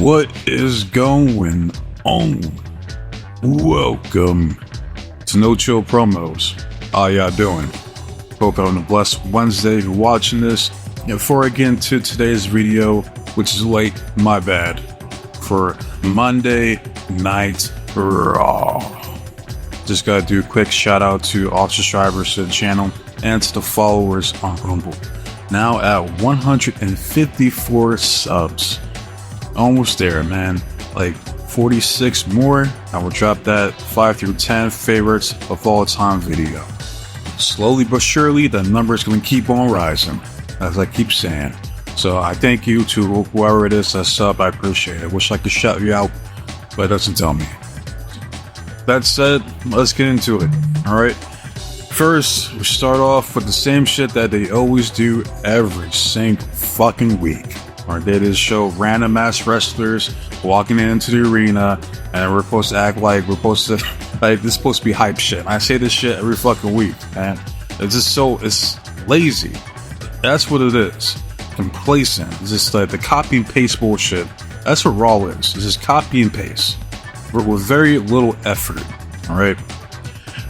What is going on? Welcome to No Chill Promos. How y'all doing? Hope you're having a blessed Wednesday if you're watching this. And before I get into today's video, which is late, my bad, for Monday Night Raw. Just gotta do a quick shout out to all subscribers to the channel and to the followers on Rumble. Now at 154 subs. Almost there, man. Like 46 more. I will drop that 5 through 10 favorites of all time video. Slowly but surely, the number's gonna keep on rising, as I keep saying. So I thank you to whoever it is that sub. I appreciate it. Wish I could shout you out, but it doesn't tell me. That said, let's get into it. Alright. First, we start off with the same shit that they always do every single fucking week. Or they just show random ass wrestlers walking into the arena, and we're supposed to act like we're supposed to, like this is supposed to be hype shit. I say this shit every fucking week, man. It's just it's lazy. That's what it is. Complacent. It's just like the copy and paste bullshit. That's what Raw is. It's just copy and paste. With very little effort. Alright.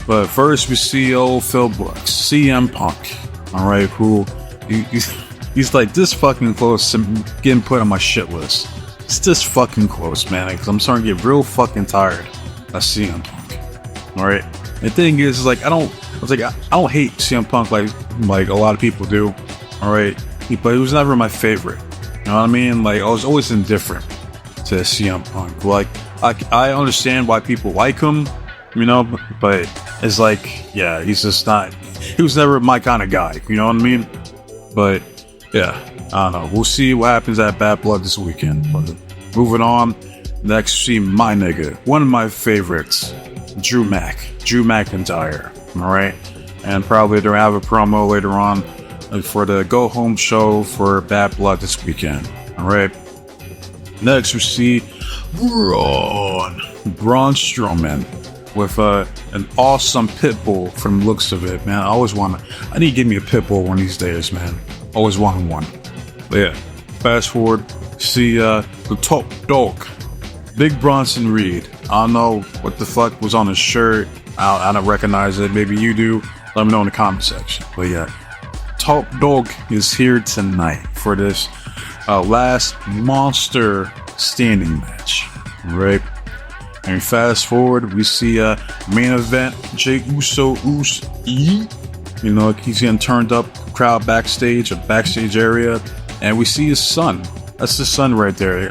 But first we see old Phil Brooks, CM Punk. Alright, who he's like this fucking close to getting put on my shit list. It's this fucking close, man, because I'm starting to get real fucking tired of CM Punk. Alright. The thing is like I don't hate CM Punk like a lot of people do. Alright. But he was never my favorite. You know what I mean? Like I was always indifferent to CM Punk. Like I understand why people like him, you know, but it's like, yeah, he's just not, he was never my kind of guy, you know what I mean? But yeah, I don't know. We'll see what happens at Bad Blood this weekend. But moving on, next we see my nigga, one of my favorites, Drew McIntyre, alright? And probably they'll have a promo later on for the go home show for Bad Blood this weekend, alright? Next we see Braun Strowman with an awesome pit bull from the looks of it, man. I need to give me a pit bull one of these days, man. Always wanted one. But yeah, fast forward, see the top dog, Big Bronson Reed. I don't know what the fuck was on his shirt. I don't recognize it. Maybe you do. Let me know in the comment section. But yeah, Top Dog is here tonight for this last monster standing match, right? And fast forward, we see a main event, Jey Uso, you know, he's getting turned up, crowd backstage, a backstage area, and we see his son. That's the son right there.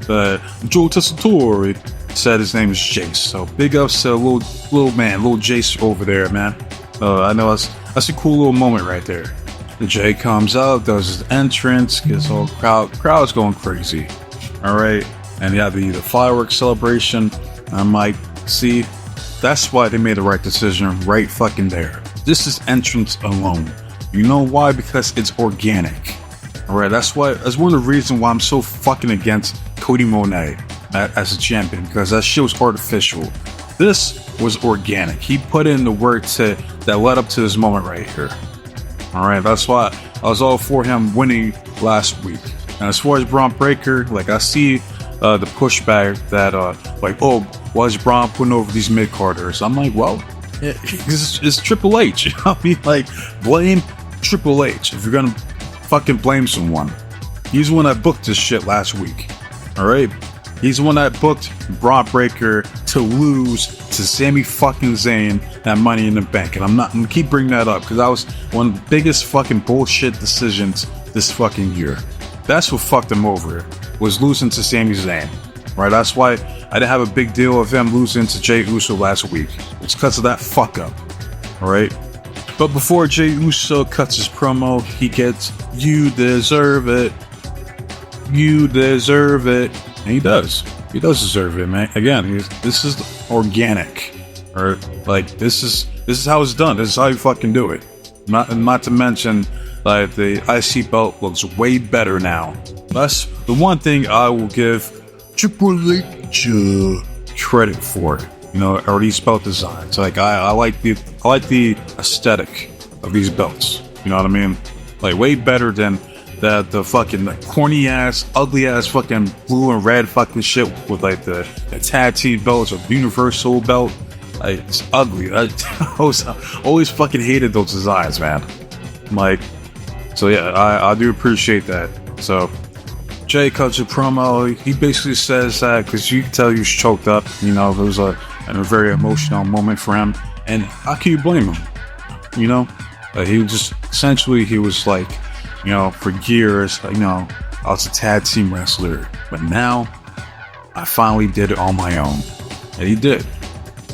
Joe Tessitore said his name is Jace. So big ups to little Jace over there, man. I know that's a cool little moment right there. The Jay comes out, does his entrance, gets all crowd's going crazy. All right, and you have the fireworks celebration. I'm like, see, that's why they made the right decision right fucking there. This is entrance alone. You know why? Because it's organic. All right, that's one of the reasons why I'm so fucking against Cody Monet as a champion, because that shit was artificial. This was organic. He put in the work that led up to this moment right here. All right, that's why I was all for him winning last week. And as far as Braun Breaker, like I see the pushback that like, oh, why is Braun putting over these mid-carders? I'm like, well, it's Triple H. You know what I mean? Like, blame Triple H if you're gonna fucking blame someone. He's the one that booked this shit last week. All right, he's the one that booked Braun Breaker to lose to Sami fucking Zayn at Money in the Bank, and I'm gonna keep bringing that up because that was one of the biggest fucking bullshit decisions this fucking year. That's what fucked him over, was losing to Sami Zayn, right? That's why I didn't have a big deal of him losing to Jey Uso last week. It's because of that fuck up, all right? But before Jey Uso cuts his promo, he gets, "You deserve it. You deserve it." And he does. He does deserve it, man. Again, this is organic, or like this is how it's done. This is how you fucking do it. Not to mention, like the IC belt looks way better now. That's the one thing I will give Triple H credit for. You know, or these belt designs. Like I like the aesthetic of these belts. You know what I mean? Like way better than the fucking corny ass, ugly ass fucking blue and red fucking shit with like the tag team belts or universal belt. Like, it's ugly. I always fucking hated those designs, man. Like, so yeah, I do appreciate that. So Jay cuts a promo. He basically says that because you can tell he was choked up. You know, it was a very emotional moment for him. And how can you blame him? You know, he was just essentially, he was like, you know, for years, you know, I was a tag team wrestler, but now I finally did it on my own. And he did.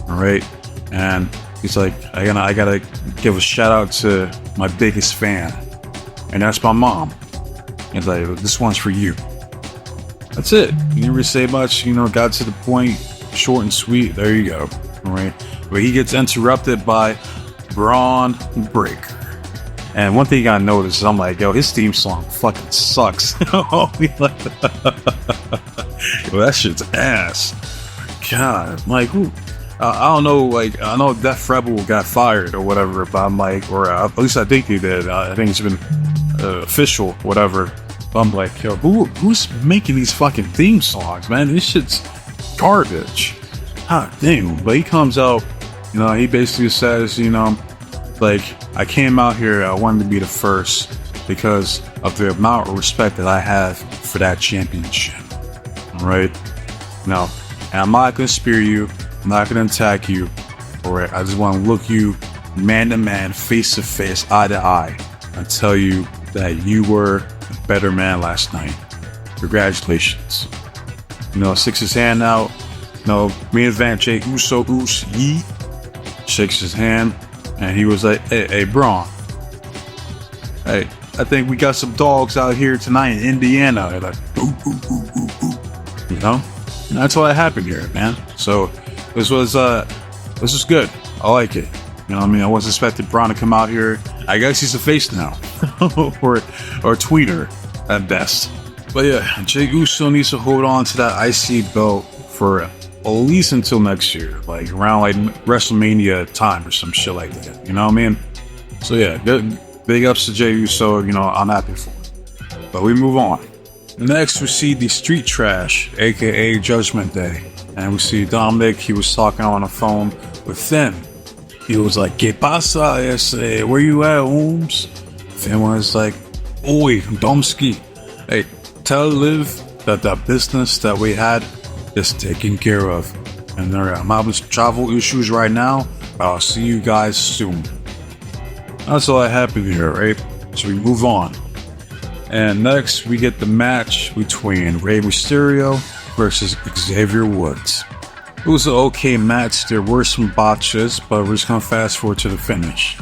All right. And he's like, I gotta give a shout out to my biggest fan. And that's my mom. He's like, this one's for you. That's it. He didn't really say much, you know, got to the point, short and sweet. There you go. All right. But he gets interrupted by Braun Breaker. And one thing you gotta notice is I'm like, yo, his theme song fucking sucks. Yo, that shit's ass. God, like, ooh. I don't know, like, I know Def Rebel got fired or whatever, but I'm like, or at least I think he did. I think it's been official, whatever. But I'm like, yo, who's making these fucking theme songs, man? This shit's garbage. God damn. But he comes out, you know, he basically says, you know, like, I came out here, I wanted to be the first because of the amount of respect that I have for that championship. All right? Now, and I'm not going to spear you. I'm not going to attack you. All right? I just want to look you man to man, face to face, eye to eye, and tell you that you were a better man last night. Congratulations. You know, sticks his hand out. You know, main event, Jey Uso, shakes his hand. And he was like, hey, Braun. Hey, I think we got some dogs out here tonight in Indiana. They're like, ooh, ooh, ooh, ooh, ooh. You know? And that's what happened here, man. So this was good. I like it. You know what I mean? I wasn't expecting Braun to come out here. I guess he's a face now. or tweener at best. But yeah, Jey Uso needs to hold on to that IC belt for at least until next year, like around like WrestleMania time or some shit like that. You know what I mean? So yeah, good, big ups to Jey Uso. You know, I'm happy for him. But we move on. Next, we see the Street Trash, aka Judgment Day, and we see Dominic. He was talking on the phone with Finn. He was like, "¿Qué pasa? Where you at, Holmes?" Finn was like, "Oi, Domski. Hey, tell Liv that the business that we had is taken care of. And I'm having travel issues right now, but I'll see you guys soon." That's all that happened here, right? So we move on. And next, we get the match between Rey Mysterio versus Xavier Woods. It was an okay match. There were some botches, but we're just going to fast forward to the finish.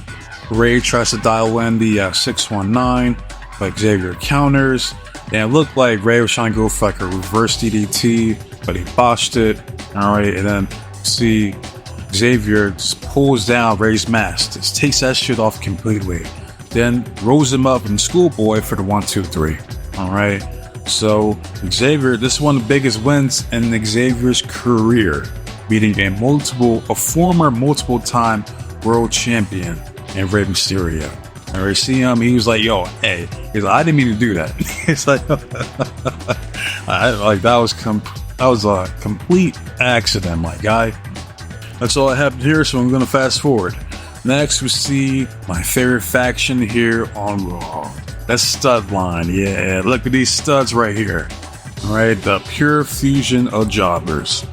Rey tries to dial in the 619, but Xavier counters. And it looked like Rey was trying to go for like a reverse DDT, but he botched it. Alright, and then see Xavier just pulls down Rey's mask, just takes that shit off completely. Then rolls him up in schoolboy for the 1-2-3. Alright, so Xavier, this is one of the biggest wins in Xavier's career, beating a former multiple time world champion in Rey Mysterio. And we see him, he was like, yo, hey, he's like, I didn't mean to do that. It's like, that was a complete accident, my guy. That's all that happened here, so I'm going to fast forward. Next, we see my favorite faction here on Raw. That's Stud Line. Yeah, look at these studs right here. Alright, the pure fusion of jobbers.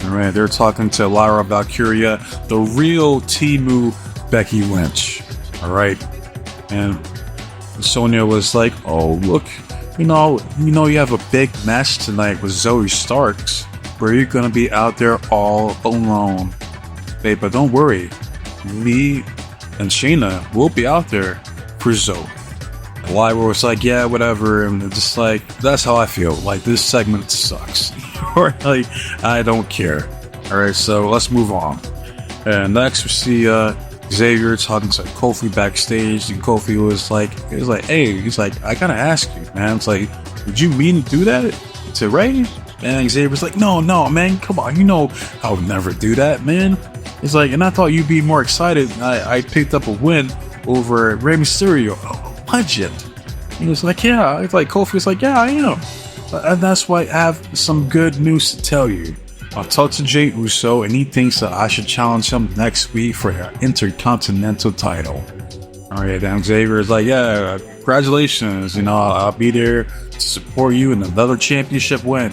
Alright, they're talking to Lyra Valkyria, the real Timu Becky Lynch. Alright, and Sonya was like, oh, look, you know you have a big match tonight with Zoe Starks, where you're gonna be out there all alone. Babe, but don't worry, me and Shayna will be out there for Zoe. And Lyra was like, yeah, whatever, and just like, that's how I feel, like, this segment sucks. Or like, I don't care. Alright, so let's move on. And next we see Xavier talking to Kofi backstage, and Kofi was like, hey, he's like, I gotta ask you, man. It's like, would you mean to do that to Rey? And Xavier's like, no, man, come on, you know I would never do that, man. He's like, and I thought you'd be more excited. I picked up a win over Rey Mysterio, a legend. He was like, yeah. It's like Kofi was like, yeah, I am. And that's why I have some good news to tell you. I talked to Jey Uso, and he thinks that I should challenge him next week for the Intercontinental title. Alright, then Xavier is like, yeah, congratulations, you know, I'll be there to support you in another championship win.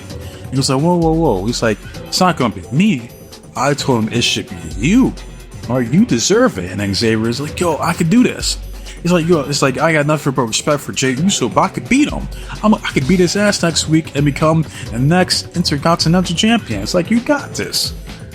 He was like, whoa. He's like, it's not gonna be me. I told him it should be you. Or you deserve it. And then Xavier is like, yo, I could do this. He's like, yo, it's like, I got nothing but respect for Jey Uso, but I could beat him. I could beat his ass next week and become the next Intercontinental Champion. It's like, you got this.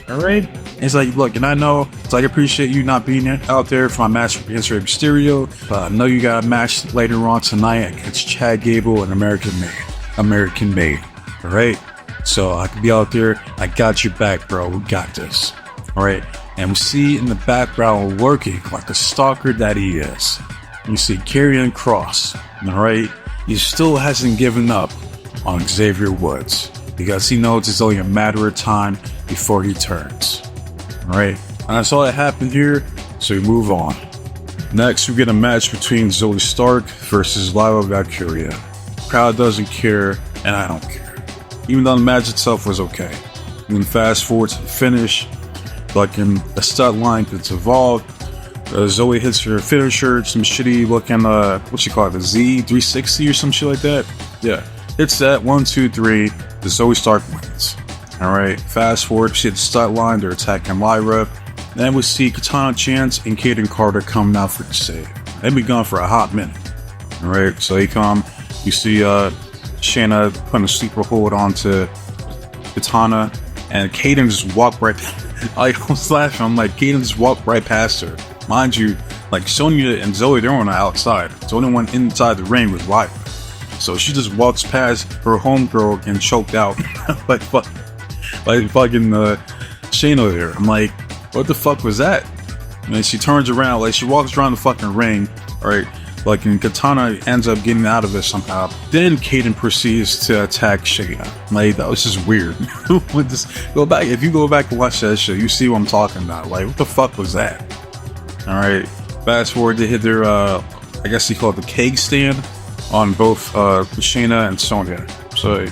Alright? It's like, look, and I know, it's like, I appreciate you not being out there for my match against Rey Mysterio, but I know you got a match later on tonight against Chad Gable and American Made. Alright? So I could be out there. I got your back, bro. We got this. Alright? And we see in the background working like a stalker that he is. You see Karrion Kross, alright? He still hasn't given up on Xavier Woods because he knows it's only a matter of time before he turns. Alright? And that's all that happened here, so we move on. Next, we get a match between Zoe Stark versus Lyra Valkyria. Crowd doesn't care, and I don't care. Even though the match itself was okay. And then fast forward to the finish, like in the stud line gets involved. Zoe hits her finisher, some shitty looking, what you call it, the Z360 or some shit like that. Yeah, hits that, 1, 2, 3, the Zoe Stark wins. Alright, fast forward, we see the stud line, they're attacking Lyra. Then we see Katana Chance and Kaden Carter coming out for the save. They've been gone for a hot minute. Alright, so they come, you see Shayna putting a sleeper hold onto Katana, and Kaden just walked right I was laughing, I'm like, Kaden just walked right past her. Mind you, like Sonya and Zoe, they're on the outside. The only one inside the ring was Lyra. So she just walks past her homegirl getting choked out like fucking Shayna there. I'm like, what the fuck was that? And then she turns around, like she walks around the fucking ring, alright, like and Katana ends up getting out of it somehow. Then Kaden proceeds to attack Shayna. Like, that was just weird. Just go back, if you go back and watch that shit, you see what I'm talking about. Like, what the fuck was that? Alright, fast forward to hit their, I guess you call it the keg stand on both Shayna and Sonya. So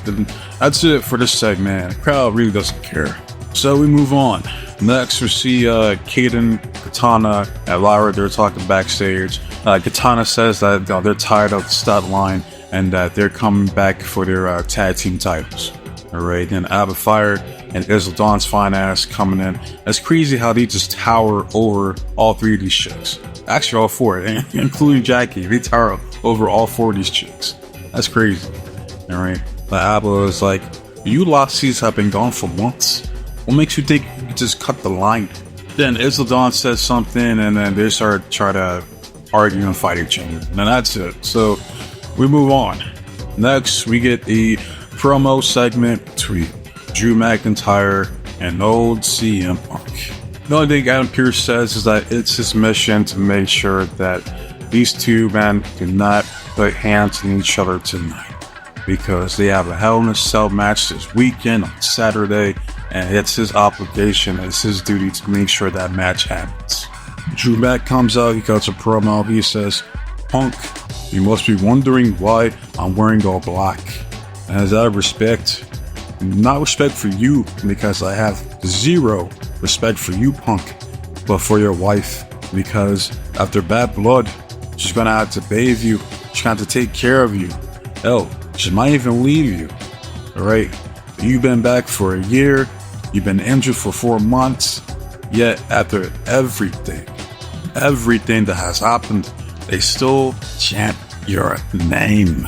that's it for this segment. The crowd really doesn't care. So we move on. Next, we see Kaden, Katana, and Lyra. They're talking backstage. Katana says that they're tired of the stud line and that they're coming back for their tag team titles. Alright, then Abba Fire and Isla Dawn's fine ass coming in. It's crazy how they just tower over all three of these chicks. Actually, all four, including Jackie. They tower over all four of these chicks. That's crazy. Alright, but Abba is like, you Lossies have been gone for months. What makes you think you can just cut the line? Then Isla Dawn says something, and then they start trying to argue and fight each other. And that's it. So we move on. Next, we get the promo segment between Drew McIntyre and old CM Punk. The only thing Adam Pearce says is that it's his mission to make sure that these two men do not put hands on each other tonight, because they have a Hell in a Cell match this weekend on Saturday, and it's his obligation, it's his duty to make sure that match happens. Drew Mac comes out, he cuts a promo, he says, Punk, you must be wondering why I'm wearing all black. And as I respect, not respect for you, because I have zero respect for you, Punk, but for your wife, because after bad blood, she's gonna have to bathe you, she's gonna have to take care of you. Hell, she might even leave you. Alright, you've been back for a year, you've been injured for 4 months, yet after everything that has happened, they still chant your name.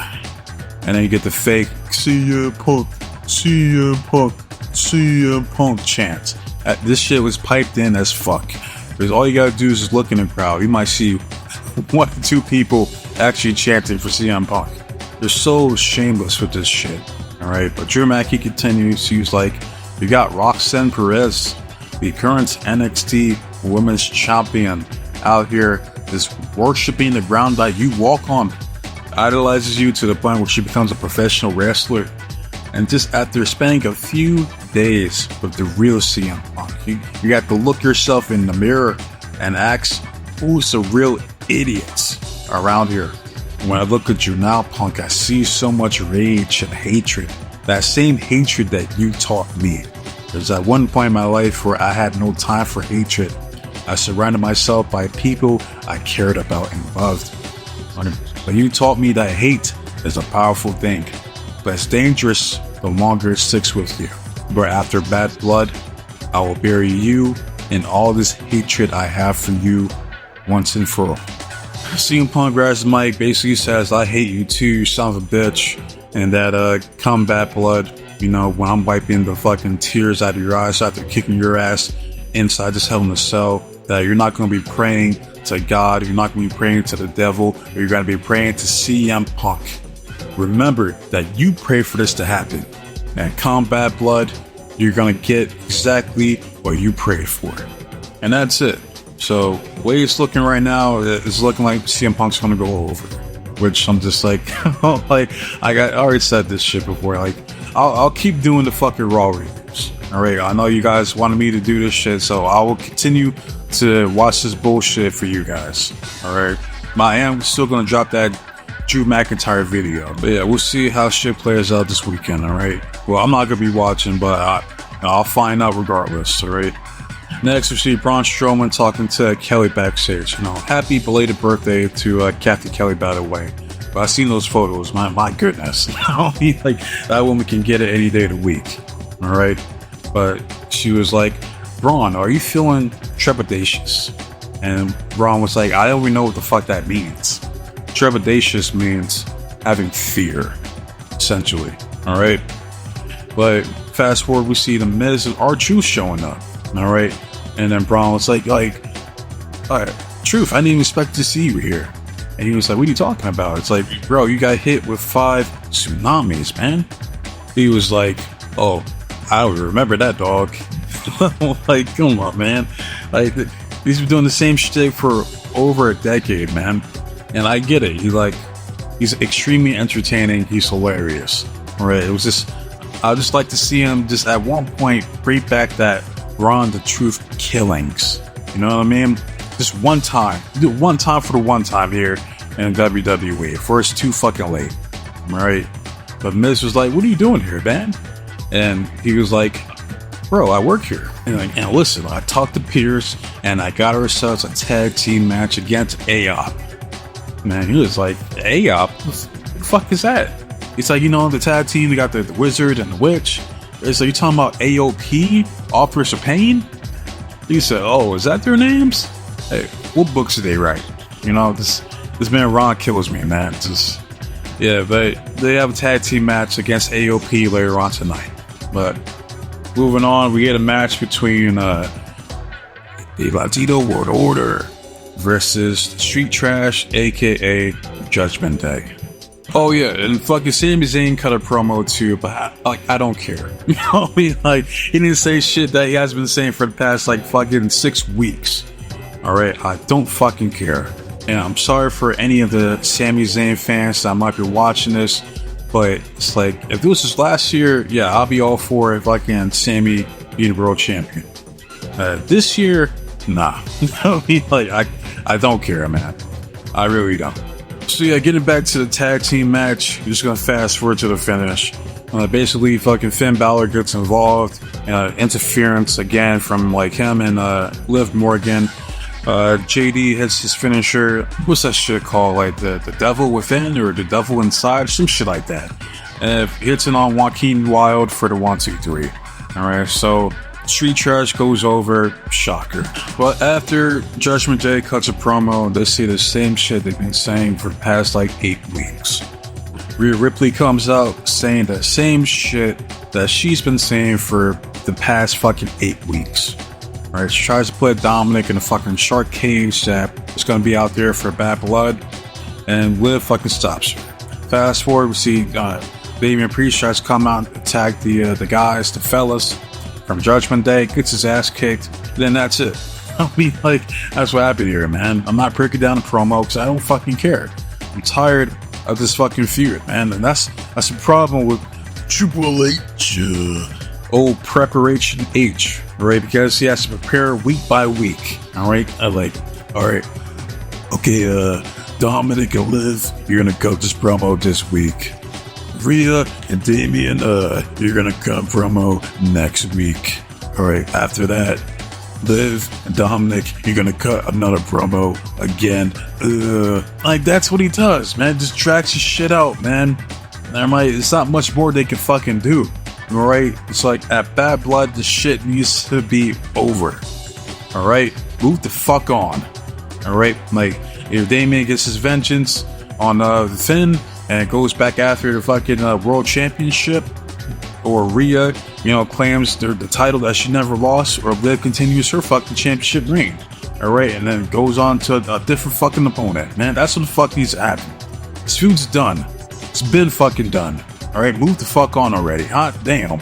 And then you get the fake CM Punk, CM Punk, CM Punk chant. This shit was piped in as fuck. Because all you gotta do is just look in the crowd. You might see 1 or 2 people actually chanting for CM Punk. They're so shameless with this shit. Alright, but Drew Mac, he continues. He's like, you got Roxanne Perez, the current NXT Women's Champion, out here just worshiping the ground that you walk on, idolizes you to the point where she becomes a professional wrestler. And just after spending a few days with the real CM Punk, you got to look yourself in the mirror and ask, who's the real idiots around here? When I look at you now, Punk, I see so much rage and hatred. That same hatred that you taught me. There's at one point in my life where I had no time for hatred. I surrounded myself by people I cared about and loved. But you taught me that hate is a powerful thing, but it's dangerous the longer it sticks with you. But after bad blood, I will bury you and all this hatred I have for you once and for all. CM Punk grabs the mic, basically says, I hate you too, you son of a bitch. And that combat blood, you know, when I'm wiping the fucking tears out of your eyes after kicking your ass inside this Hell in a Cell, that you're not going to be praying to God, you're not going to be praying to the devil, or you're going to be praying to CM Punk. Remember that you pray for this to happen. And combat blood, you're going to get exactly what you prayed for. And that's it. So, the way it's looking right now, it's looking like CM Punk's going to go over. Which I'm just like, I already said this shit before. Like, I'll keep doing the fucking Raw reviews. Alright, I know you guys wanted me to do this shit, so I will continue to watch this bullshit for you guys. Alright, I am still going to drop that Drew McIntyre video. But yeah, we'll see how shit plays out this weekend, alright? Well, I'm not going to be watching, but I'll find out regardless, alright? Next, we see Braun Strowman talking to Kelly backstage. You know, happy belated birthday to Captain Kelly, by the way. But I've seen those photos. My goodness. Like, that woman can get it any day of the week. Alright? But she was like, Braun, are you feeling trepidatious? And Braun was like, I don't even know what the fuck that means. Trepidatious means having fear, essentially. Alright? But fast forward, we see The Miz and R-Truth showing up. Alright? And then Braun was like, alright, Truth, I didn't even expect to see you here. And he was like, what are you talking about? It's like, bro, you got hit with 5 tsunamis, man. He was like, oh, I don't remember that, dog. Like, come on, man. Like, he's been doing the same shit for over a decade, man. And I get it. He's extremely entertaining. He's hilarious. Alright, it was just, I would just like to see him just at one point bring back that Braun the Truth killings. You know what I mean? Just one time. Do one time for the one time here in WWE. Before it's too fucking late. Alright? But Miz was like, what are you doing here, man? And he was like, bro, I work here. And listen, I talked to Pierce and I got ourselves a tag team match against AOP. Man, he was like, AOP? What the fuck is that? He's like, you know, the tag team, we got the Wizard and the Witch. It's like, you talking about AOP? Authors of Pain? He said, oh, is that their names? Hey, what books do they write? You know, this man Ron kills me, man. Just, yeah, but they have a tag team match against AOP later on tonight. But moving on, we get a match between the Latino World Order versus Street Trash, aka Judgment Day. Oh yeah, and fucking Sami Zayn cut a promo too, but I don't care. You know what I mean? Like, he didn't say shit that he has been saying for the past like fucking 6 weeks. Alright, I don't fucking care. And I'm sorry for any of the Sami Zayn fans that might be watching this, but it's like, if this was last year, yeah, I'll be all for it fucking Sami being world champion. This year, nah. You know what I mean? Like, I don't care, man. I really don't. So yeah, getting back to the tag team match, you're just gonna fast forward to the finish. Basically, fucking Finn Balor gets involved, interference again from like him and Liv Morgan. JD hits his finisher. What's that shit called? Like the Devil Within or the Devil Inside, some shit like that. And hits it on Joaquin Wilde for the 1-2-3. All right, so Street Trash goes over, shocker. But after Judgment Day cuts a promo, they say the same shit they've been saying for the past like 8 weeks. Rhea Ripley comes out saying the same shit that she's been saying for the past fucking 8 weeks. Alright, she tries to put Dominic in a fucking shark cage that is gonna be out there for bad blood, and Liv fucking stops her. Fast forward, we see Damian Priest tries to come out and attack the guys, the fellas from Judgment Day, gets his ass kicked, then that's it. I mean, like, that's what happened here, man. I'm not breaking down a promo because I don't fucking care. I'm tired of this fucking feud, man, and that's the problem with Triple H, old Preparation H, right? Because he has to prepare week by week, all right? I'm like, all right, okay, Dominic and Liv, you're gonna cut this promo this week. Rhea and Damian, you're gonna cut promo next week. Alright, after that, Liv and Dominic, you're gonna cut another promo again. Like, that's what he does, man. Just drags his shit out, man. It's not much more they can fucking do. Alright? It's like, at Bad Blood, the shit needs to be over. Alright? Move the fuck on. Alright? Like, if Damian gets his vengeance on Finn and goes back after the fucking World Championship, or Rhea, claims the title that she never lost, or Liv continues her fucking championship reign. Alright, and then goes on to a different fucking opponent. Man, that's what the fuck needs to happen. This feud's done. It's been fucking done. Alright, move the fuck on already. Hot damn.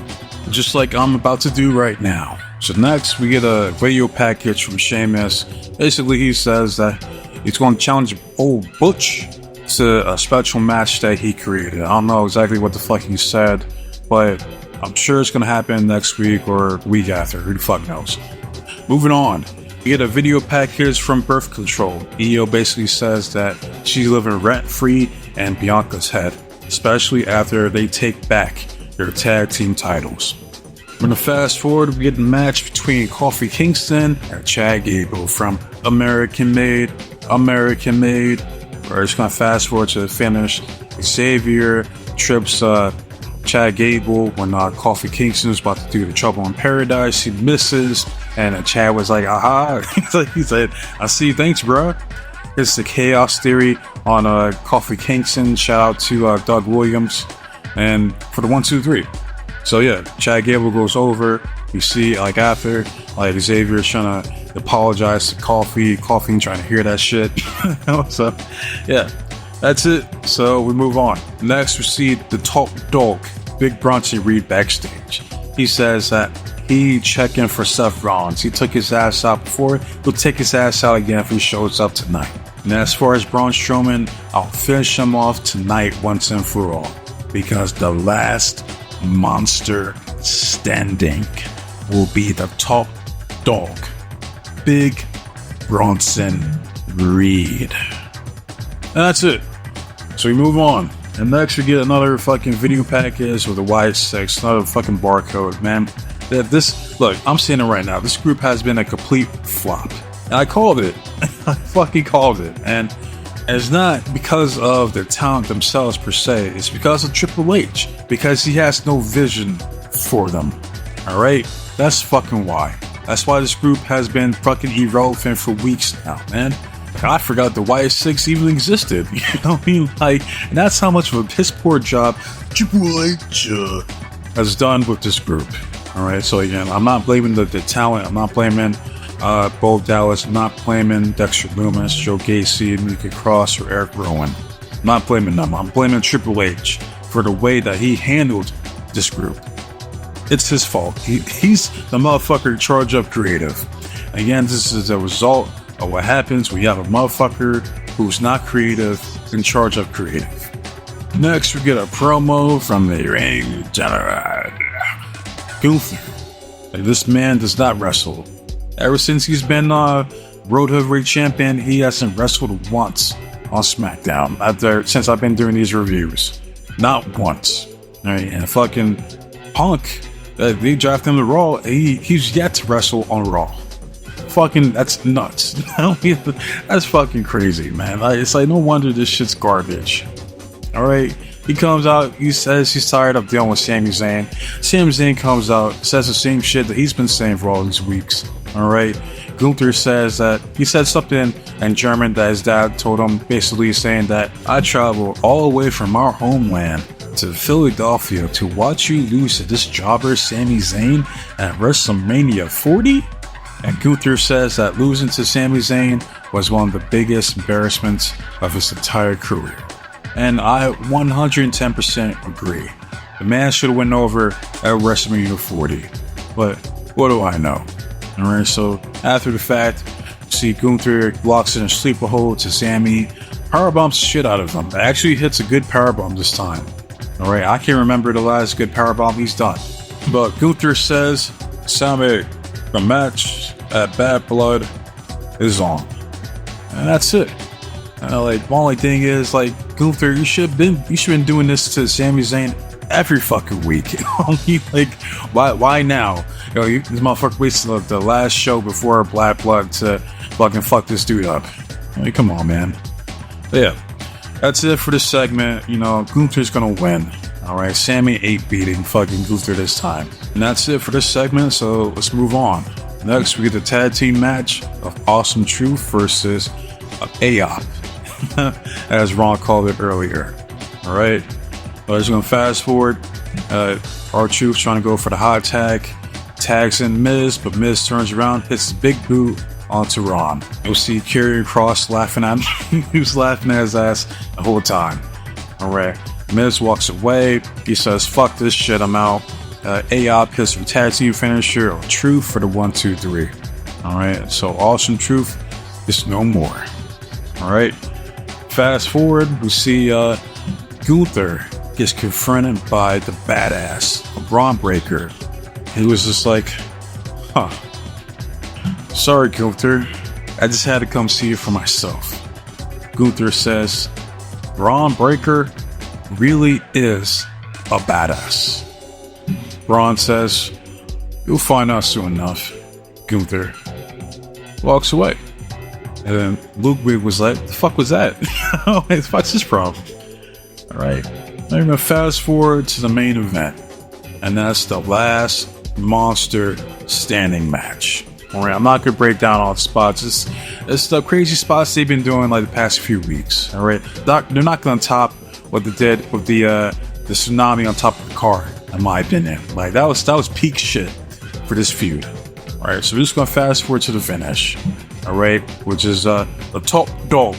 Just like I'm about to do right now. So next, we get a video package from Sheamus. Basically, he says that he's going to challenge old Butch to a special match that he created. I don't know exactly what the fuck he said, but I'm sure it's going to happen next week or the week after. Who the fuck knows? Moving on. We get a video package from Birth Control. EO basically says that she's living rent-free in Bianca's head, especially after they take back their tag team titles. We're going to fast forward. We get a match between Kofi Kingston and Chad Gable from American Made. We're just going to fast forward to the finish. Xavier trips Chad Gable when Kofi Kingston was about to do the Trouble in Paradise. He misses, and Chad was like, aha. he said, I see, thanks, bro. It's the Chaos Theory on Kofi Kingston. Shout out to Doug Williams and for the 1, 2, 3. So yeah, Chad Gable goes over. You see, after, Xavier's trying to apologize to Kofi trying to hear that shit. So yeah, that's it. So we move on. Next, we see the top dog, Big Bronson Reed, backstage. He says that he checked in for Seth Rollins. He took his ass out before. He'll take his ass out again if he shows up tonight. And as far as Braun Strowman, I'll finish him off tonight once and for all. Because the last monster standing will be the top dog, Big Bronson Reed. And that's it. So we move on. And next we get another fucking video package with a Y6, another fucking barcode, man. Look, I'm saying it right now. This group has been a complete flop. And I called it. I fucking called it. And it's not because of their talent themselves per se. It's because of Triple H. Because he has no vision for them. Alright? That's fucking why. That's why this group has been fucking irrelevant for weeks now, man. I forgot the Y6 even existed. You know what I mean? And that's how much of a piss poor job Triple H has done with this group. Alright, so again, I'm not blaming the talent. I'm not blaming Bo Dallas. I'm not blaming Dexter Lumis, Joe Gacy, Mika Cross, or Eric Rowan. I'm not blaming them. I'm blaming Triple H for the way that he handled this group. It's his fault. He's the motherfucker in charge of creative. Again, this is a result of what happens when you have a motherfucker who's not creative in charge of creative. Next, we get a promo from the ring general. Gunther. This man does not wrestle. Ever since he's been Road Heavyweight Champion, he hasn't wrestled once on SmackDown. Since I've been doing these reviews. Not once. Alright, and fucking Punk, they drafted him to Raw. He's yet to wrestle on Raw. Fucking, that's nuts. That's fucking crazy, man. It's like, no wonder this shit's garbage. Alright, he comes out, he says he's tired of dealing with Sami Zayn. Sami Zayn comes out, says the same shit that he's been saying for all these weeks. Alright, Gunther says that he said something in German that his dad told him, basically saying that I traveled all the way from our homeland to Philadelphia to watch you lose to this jobber Sami Zayn at WrestleMania 40? And Gunther says that losing to Sami Zayn was one of the biggest embarrassments of his entire career. And I 110% agree. The man should have went over at WrestleMania 40. But what do I know? Alright, so after the fact, see Gunther locks in a sleeper hold to Sami, powerbombs the shit out of him. Actually hits a good powerbomb this time. Alright, I can't remember the last good powerbomb he's done. But Gunther says, Sami, the match at Bad Blood is on. And that's it. Like, the only thing is, like, Gunther, you should have been doing this to Sami Zayn every fucking week. Like, why now? This motherfucker wasted the last show before Black Blood to fucking fuck this dude up. Like, come on, man. But yeah, that's it for this segment. Gunther's gonna win. Alright, Sami ain't beating fucking Gunther this time. And that's it for this segment, so let's move on. Next, we get the tag team match of Awesome Truth versus AOP, as Ron called it earlier. Alright, we're just gonna fast forward. R-Truth trying to go for the hot tag, tags in Miz, but Miz turns around, hits the big boot onto Ron. You'll see Karrion Kross laughing at him. He was laughing at his ass the whole time. Alright, Miz walks away. He says, fuck this shit, I'm out. AOP hits the tag team finisher of Truth for the 1-2-3. Alright, so Awesome Truth is no more. Alright, fast forward, we see Gunther gets confronted by the badass, Braun Breaker. He was just like, sorry, Gunther, I just had to come see you for myself. Gunther says, Braun Breaker really is a badass. Braun says, you'll find out soon enough. Gunther walks away. And then Ludwig was like, the fuck was that? What's his problem? Alright, I'm gonna fast forward to the main event. And that's the last monster standing match. Alright, I'm not gonna break down all the spots. It's the crazy spots they've been doing like the past few weeks. Alright, they're not gonna top what they did with the tsunami on top of the car, in my opinion. Like that was peak shit for this feud. Alright, so we're just gonna fast forward to the finish. Alright, which is the top dog.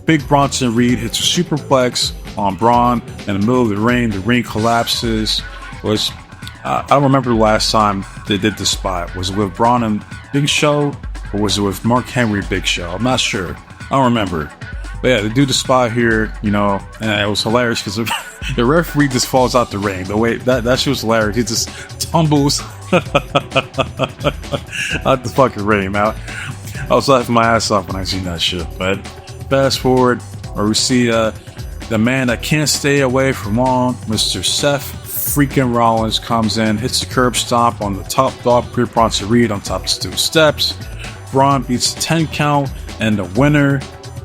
Big Bronson Reed hits a superplex on Braun in the middle of the ring collapses. I don't remember the last time they did this spot. Was it with Braun and Big Show, or was it with Mark Henry Big Show? I'm not sure. I don't remember. But yeah, they do the spot here, and it was hilarious because the referee just falls out the ring. The way that shit was hilarious. He just tumbles out the fucking ring, man. I was laughing my ass off when I seen that shit. But fast forward, where we see the man that can't stay away from long, Mr. Seth freaking Rollins comes in, hits the curb stomp on the top dog, Big Bronson Reed on top of the 2 steps. Braun beats the 10 count, and the winner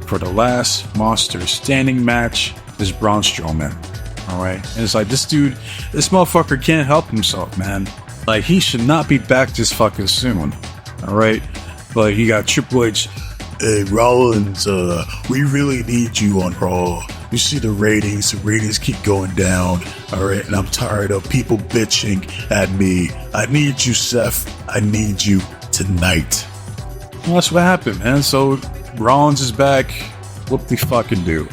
for the last monster standing match is Braun Strowman. Alright, and it's like, this motherfucker can't help himself, man. Like, he should not be back this fucking soon. Alright, but you got Triple H. Hey, Rollins, we really need you on Raw. You see the ratings keep going down, alright, and I'm tired of people bitching at me. I need you, Seth. I need you tonight. Well, that's what happened, man. So, Rollins is back. What the fucking do?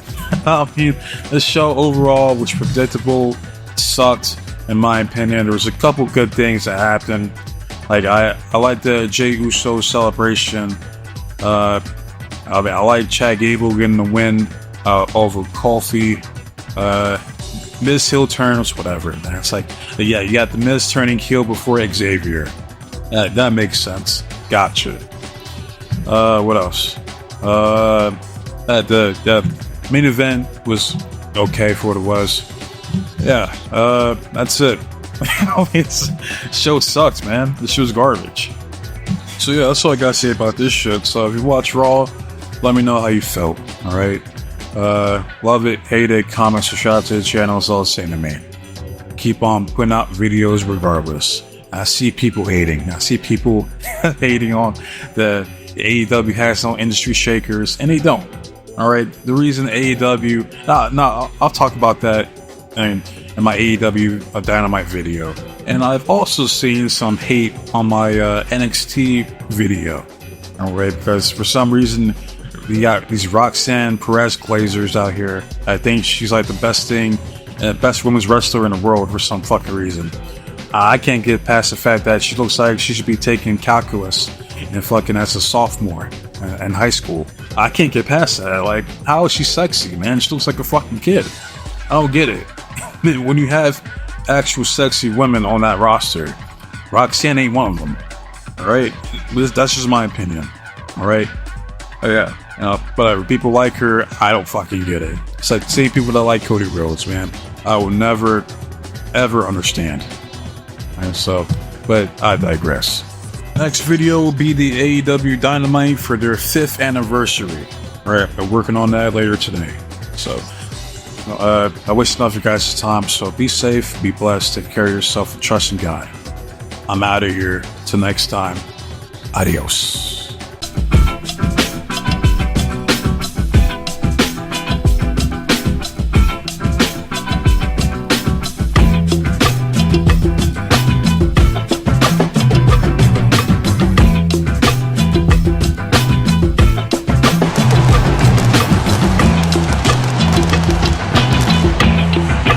I mean, this show overall was predictable, sucked, in my opinion. There was a couple good things that happened. Like, I like the Jey Uso celebration. I like Chad Gable getting the win over Kofi. Miz heel turns, whatever, man. It's like, yeah, you got the Miz turning heel before Xavier. That makes sense. Gotcha. What else? The main event was okay for what it was. Yeah, that's it. This show sucks, man. This show's garbage. So yeah, that's all I gotta say about this shit. So if you watch Raw, let me know how you felt. Alright? Love it, hate it, comments or shout out to the channel, it's all the same to me. Keep on putting out videos regardless. I see people hating. I see people hating on the AEW has no industry shakers, and they don't. Alright? The reason AEW... I'll talk about that in my AEW Dynamite video. And I've also seen some hate on my NXT video. Alright? Because for some reason, we got these Roxanne Perez Glazers out here. I think she's like the best women's wrestler in the world for some fucking reason. I can't get past the fact that she looks like she should be taking calculus and fucking as a sophomore in high school. I can't get past that. Like, how is she sexy, man? She looks like a fucking kid. I don't get it. When you have actual sexy women on that roster, Roxanne ain't one of them. Alright? That's just my opinion. Alright? Oh yeah. Whatever. People like her. I don't fucking get it. It's like the same people that like Cody Rhodes, man. I will never, ever understand. And so, but I digress. Next video will be the AEW Dynamite for their 5th anniversary. Right, I'm working on that later today. So, I waste enough of your guys' time. So be safe, be blessed, take care of yourself, and trust in God. I'm out of here. Till next time. Adios.